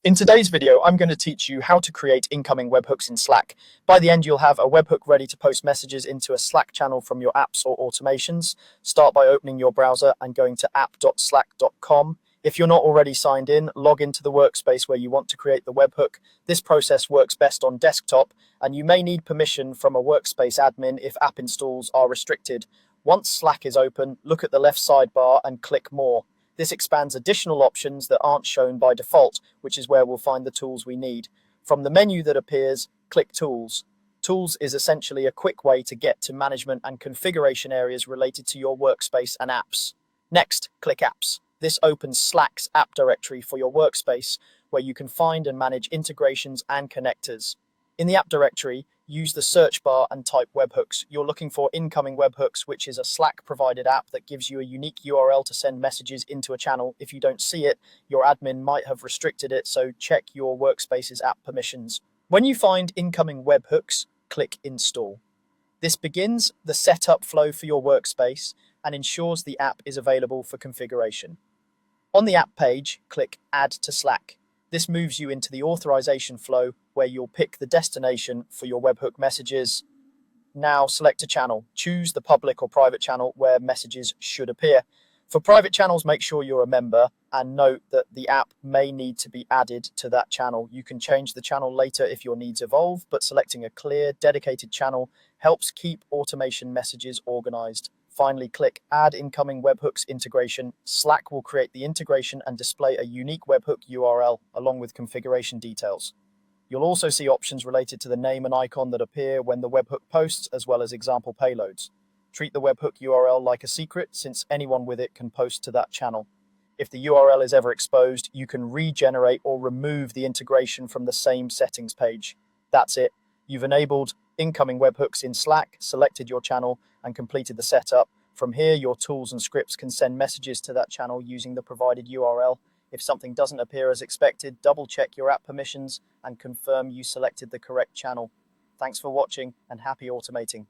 In today's video, I'm going to teach you how to create incoming webhooks in Slack. By the end, you'll have a webhook ready to post messages into a Slack channel from your apps or automations. Start by opening your browser and going to app.slack.com. If you're not already signed in, log into the workspace where you want to create the webhook. This process works best on desktop, and you may need permission from a workspace admin if app installs are restricted. Once Slack is open, look at the left sidebar and click More. This expands additional options that aren't shown by default, which is where we'll find the tools we need. From the menu that appears, click Tools. Tools is essentially a quick way to get to management and configuration areas related to your workspace and apps. Next, click Apps. This opens Slack's app directory for your workspace, where you can find and manage integrations and connectors. In the app directory, use the search bar and type webhooks. You're looking for incoming webhooks, which is a Slack-provided app that gives you a unique URL to send messages into a channel. If you don't see it, your admin might have restricted it, so check your workspace's app permissions. When you find incoming webhooks, click Install. This begins the setup flow for your workspace and ensures the app is available for configuration. On the app page, click Add to Slack. This moves you into the authorization flow where you'll pick the destination for your webhook messages. Now select a channel. Choose the public or private channel where messages should appear. For private channels, make sure you're a member and note that the app may need to be added to that channel. You can change the channel later if your needs evolve, but selecting a clear, dedicated channel helps keep automation messages organized. Finally, click Add Incoming Webhooks Integration. Slack will create the integration and display a unique webhook URL along with configuration details. You'll also see options related to the name and icon that appear when the webhook posts, as well as example payloads. Treat the webhook URL like a secret, since anyone with it can post to that channel. If the URL is ever exposed, you can regenerate or remove the integration from the same settings page. That's it. You've enabled incoming webhooks in Slack, selected your channel, and completed the setup. From here, your tools and scripts can send messages to that channel using the provided URL. If something doesn't appear as expected, double-check your app permissions and confirm you selected the correct channel. Thanks for watching and happy automating.